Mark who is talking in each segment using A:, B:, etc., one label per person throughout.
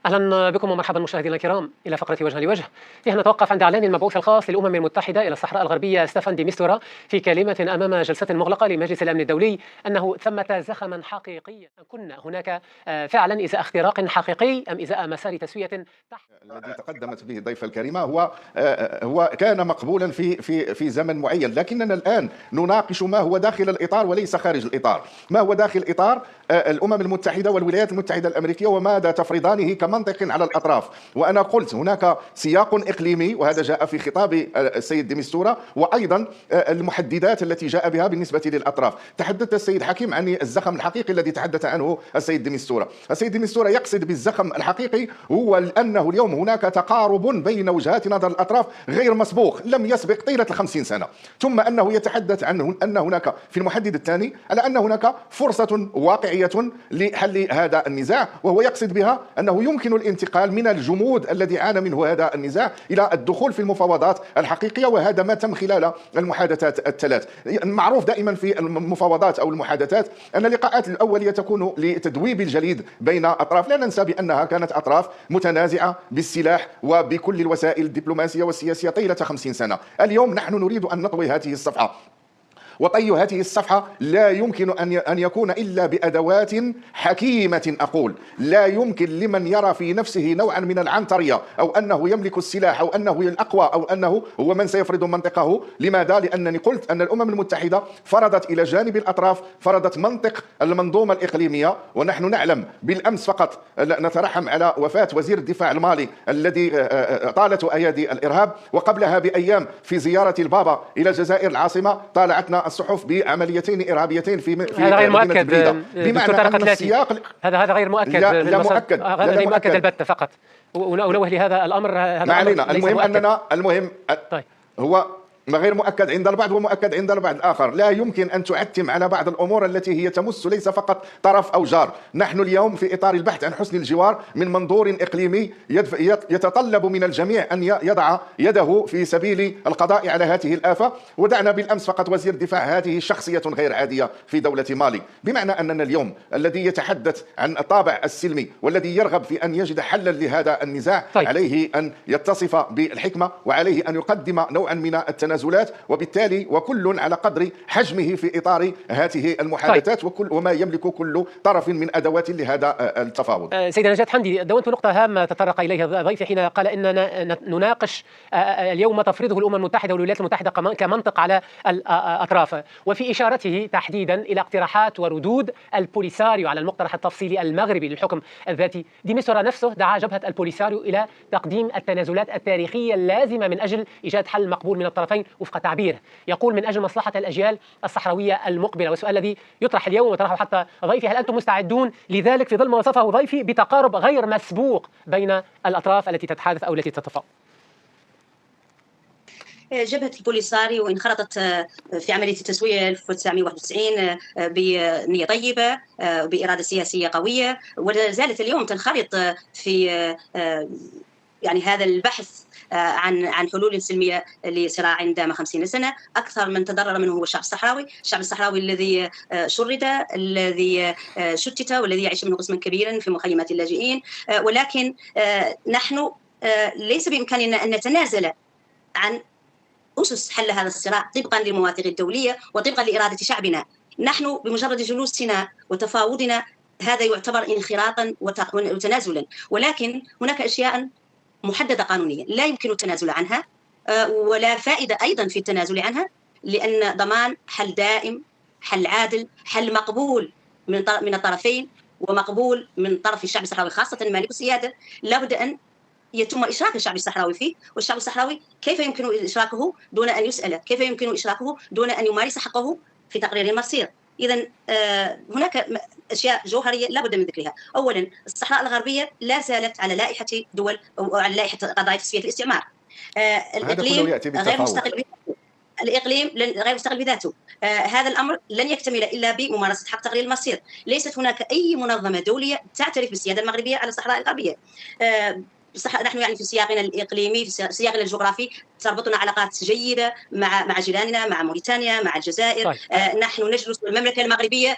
A: أهلا بكم ومرحبا مشاهدينا الكرام إلى فقرة وجها لوجه، فيها نتوقف عند إعلان المبعوث الخاص للأمم المتحدة إلى الصحراء الغربية ستيفان دي ميستورا في كلمة أمام جلسة مغلقة لمجلس الأمن الدولي أنه ثمة زخما حقيقيا كنا هناك فعلا إزاء اختراق حقيقي أم إزاء مسار تسوية
B: الذي تقدمت به الضيفة الكريمة هو كان مقبولا في زمن معين، لكننا الآن نناقش ما هو داخل الإطار وليس خارج الإطار. ما هو داخل إطار الأمم المتحدة والولايات المتحدة الأمريكية وماذا تفرضانه كمنطق على الأطراف. وأنا قلت هناك سياق إقليمي، وهذا جاء في خطاب السيد دي ميستورا، وأيضا المحددات التي جاء بها بالنسبة للأطراف. تحدث السيد حكيم عن الزخم الحقيقي الذي تحدث عنه السيد دي ميستورا. السيد دي ميستورا يقصد بالزخم الحقيقي هو أنه اليوم هناك تقارب بين وجهات نظر الأطراف غير مسبوق، لم يسبق طيلة 50 سنة. ثم أنه يتحدث عنه أن هناك في المحدد الثاني على أن هناك فرصة واقعية لحل هذا النزاع، وهو يقصد بها أنه يمكن الانتقال من الجمود الذي عانى منه هذا النزاع إلى الدخول في المفاوضات الحقيقية، وهذا ما تم خلال المحادثات الثلاث. معروف دائما في المفاوضات أو المحادثات أن اللقاءات الأولية تكون لتذويب الجليد بين أطراف. لا ننسى بأنها كانت أطراف متنازعة بالسلاح وبكل الوسائل الدبلوماسية والسياسية طيلة 50 سنة. اليوم نحن نريد أن نطوي هذه الصفحة، وطي هذه الصفحة لا يمكن أن يكون إلا بأدوات حكيمة. أقول لا يمكن لمن يرى في نفسه نوعا من العنترية أو أنه يملك السلاح أو أنه الأقوى أو أنه هو من سيفرض منطقه. لماذا؟ لأنني قلت أن الأمم المتحدة فرضت إلى جانب الأطراف، فرضت منطق المنظومة الإقليمية. ونحن نعلم بالأمس فقط نترحم على وفاة وزير الدفاع المالي الذي طالته أيادي الإرهاب، وقبلها بأيام في زيارة البابا إلى الجزائر العاصمة طالعتنا الصحف بعمليتين إرهابيتين في
A: هذا غير مؤكد.
B: بمعنى أن السياق
A: هذا غير مؤكد.
B: لا مؤكد،
A: هذا غير مؤكد البتة فقط. ونوه لهذا الأمر.
B: ما علينا، المهم أننا
A: طيب.
B: هو ما غير مؤكد عند البعض ومؤكد عند البعض الآخر. لا يمكن أن تعتم على بعض الأمور التي هي تمس ليس فقط طرف أو جار. نحن اليوم في إطار البحث عن حسن الجوار من منظور إقليمي يتطلب من الجميع أن يضع يده في سبيل القضاء على هذه الآفة. ودعنا بالأمس فقط وزير الدفاع هذه شخصية غير عادية في دولة مالي، بمعنى أننا اليوم الذي يتحدث عن الطابع السلمي والذي يرغب في أن يجد حلا لهذا النزاع
A: طيب.
B: عليه أن يتصف بالحكمة، وعليه أن يقدم نوعا من التنازلات، وبالتالي وكل على قدر حجمه في إطار هذه المحادثات.
A: طيب.
B: وما يملك كل طرف من أدوات لهذا التفاوض.
A: سيدة نجاة حمدي، دونت نقطة هامة تطرق إليها ضيفي حين قال إننا نناقش اليوم ما تفرضه الأمم المتحدة والولايات المتحدة كمنطق على الأطراف، وفي إشارته تحديدا إلى اقتراحات وردود البوليساريو على المقترح التفصيلي المغربي للحكم الذاتي. دي ميستورا نفسه دعا جبهة البوليساريو إلى تقديم التنازلات التاريخية اللازمة من أجل إيجاد حل مقبول من الطرفين وفق تعبيره. يقول من أجل مصلحة الأجيال الصحراوية المقبلة. والسؤال الذي يطرح اليوم وطرحه حتى ضيفي، هل أنتم مستعدون لذلك في ظل ما وصفه ضيفي بتقارب غير مسبوق بين الأطراف التي تتحادث أو التي تتفاوض؟
C: جبهة البوليساريو انخرطت في عملية التسوية 1991 بنية طيبة، بإرادة سياسية قوية، ولا زالت اليوم تنخرط في يعني هذا البحث عن حلول سلمية لصراع دام 50 سنة. أكثر من تضرر منه هو الشعب الصحراوي، الشعب الصحراوي الذي شرد، الذي شتت، والذي يعيش منه قسما كبيرا في مخيمات اللاجئين. ولكن نحن ليس بإمكاننا أن نتنازل عن أسس حل هذا الصراع طبقا للمواثيق الدولية وطبقا لإرادة شعبنا. نحن بمجرد جلوسنا وتفاوضنا هذا يعتبر انخراطا وتنازلا، ولكن هناك أشياء محددة قانونيا لا يمكن التنازل عنها، ولا فائدة أيضا في التنازل عنها، لأن ضمان حل دائم، حل عادل، حل مقبول من الطرفين ومقبول من طرف الشعب الصحراوي خاصة مالك السيادة لابد أن يتم إشراك الشعب الصحراوي فيه. والشعب الصحراوي كيف يمكن إشراكه دون أن يسأل؟ كيف يمكن إشراكه دون أن يمارس حقه في تقرير المصير؟ إذن هناك أشياء جوهرية لا بد من ذكرها. أولا، الصحراء الغربية لا زالت على لائحة دول أو على لائحة قضايا تسوية الاستعمار. الإقليم غير مستقل بذاته. الإقليم غير مستقل بذاته. هذا الأمر لن يكتمل إلا بممارسة حق تقرير المصير. ليست هناك أي منظمة دولية تعترف بالسيادة المغربية على الصحراء الغربية. نحن يعني في سياقنا الإقليمي، في سياقنا الجغرافي تربطنا علاقات جيدة مع جيراننا، مع موريتانيا، مع الجزائر.
A: طيب.
C: نحن نجلس المملكة المغربية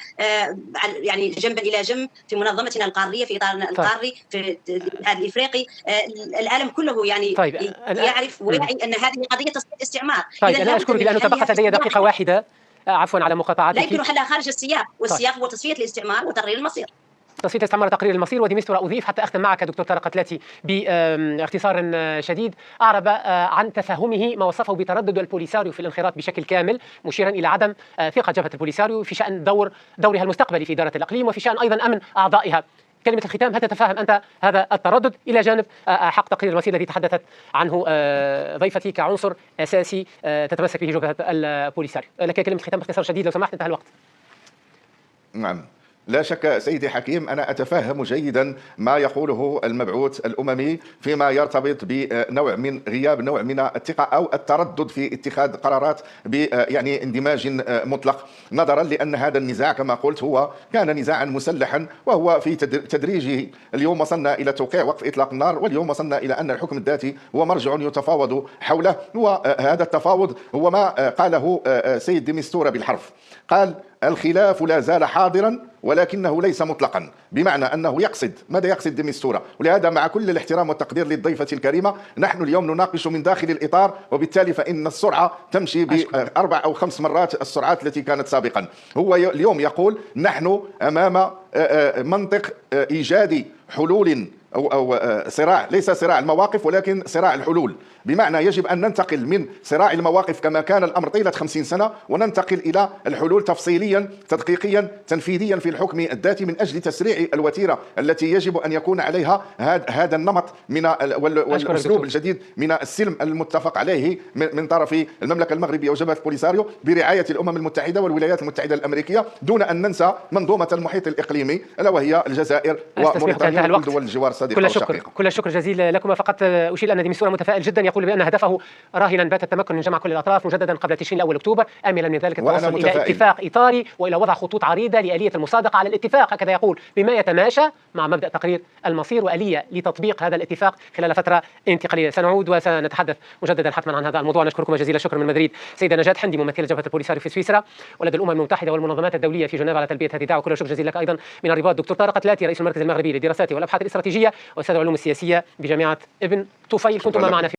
C: يعني جنبا إلى جنب في منظمتنا القارية، في إطارنا القاري، في الاتحاد الإفريقي. العالم كله يعني
A: طيب.
C: يعرف ويعي أن هذه قضية استعمار.
A: طيب أنا أشكرك لأنه تبقت لدي دقيقة واحدة. عفوا على مقاطعتك.
C: لا يمكن حلها خارج السياق، والسياق هو تصفية الاستعمار وتقرير المصير.
A: تصفية الاستعمار وتقرير المصير. وديمستورا أضيف حتى أختم معك دكتور طارق قتلاتي باختصار شديد. أعرب عن تفهمه ما وصفه بتردد البوليساريو في الانخراط بشكل كامل، مشيرا إلى عدم ثقة جبهة البوليساريو في شأن دورها المستقبلي في إدارة الإقليم، وفي شأن أيضا أمن أعضائها. كلمة الختام، هل تتفهم أنت هذا التردد إلى جانب حق تقرير المصير الذي تحدثت عنه ضيفتي كعنصر أساسي تتمسك به جبهة البوليساريو؟ لك كلمة الختام باختصار شديد لو سمحت، انتهى الوقت.
B: نعم، لا شك سيدي حكيم، أنا أتفهم جيدا ما يقوله المبعوث الأممي فيما يرتبط بنوع من غياب نوع من الثقة أو التردد في اتخاذ قرارات يعني اندماج مطلق، نظرا لأن هذا النزاع كما قلت هو كان نزاعا مسلحا، وهو في تدريجه. اليوم وصلنا إلى توقيع وقف إطلاق النار، واليوم وصلنا إلى أن الحكم الذاتي هو مرجع يتفاوض حوله. وهذا التفاوض هو ما قاله سيد ديمستورا بالحرف، قال: الخلاف لا زال حاضرا ولكنه ليس مطلقا، بمعنى أنه يقصد ماذا يقصد ديمستورا. ولهذا مع كل الاحترام والتقدير للضيفة الكريمة، نحن اليوم نناقش من داخل الإطار، وبالتالي فإن السرعة تمشي ب4 أو 5 مرات السرعات التي كانت سابقا. هو اليوم يقول نحن أمام منطق إيجاد حلول أو صراع، ليس صراع المواقف ولكن صراع الحلول، بمعنى يجب أن ننتقل من صراع المواقف كما كان الأمر طيلة 50 سنة وننتقل إلى الحلول تفصيليا تدقيقيا تنفيذيا في الحكم الذاتي، من أجل تسريع الوتيرة التي يجب أن يكون عليها هذا النمط من والأسلوب الجديد من السلم المتفق عليه من طرف المملكة المغربية وجبهة البوليساريو برعاية الأمم المتحدة والولايات المتحدة الأمريكية، دون أن ننسى منظومة المحيط الإقليمي ألا وهي الجزائر وموريتانيا وكل دول الجوار الصديقة والشقيقة.
A: كل الشكر جزيل لكم. فقط أشير أن ديمستورا متفائل جدا، يقول بأن هدفه راهنا بات التمكن من جمع كل الأطراف مجددا قبل تشرين الأول أكتوبر، آملا من ذلك التوصل إلى اتفاق إطاري وإلى وضع خطوط عريضة لآلية المصادقة على الاتفاق، هكذا يقول، بما يتماشى مع مبدأ تقرير المصير وآلية لتطبيق هذا الاتفاق خلال فترة انتقالية. سنعود وسنتحدث مجددا حتما عن هذا الموضوع. نشكركم جزيل الشكر من مدريد سيدة نجاة حندي ممثلة جبهة البوليساريو في سويسرا ولدى الأمم المتحدة والمنظمات الدولية في جنيف على تلبية هذه الدعوة. كل الشكر جزيل لك أيضا من الرباط دكتور طارق قتلاتي رئيس المركز المغربي للدراسات والأبحاث الاستراتيجية وأستاذ العلوم السياسية بجامعة ابن طفيل. كنتم معنا في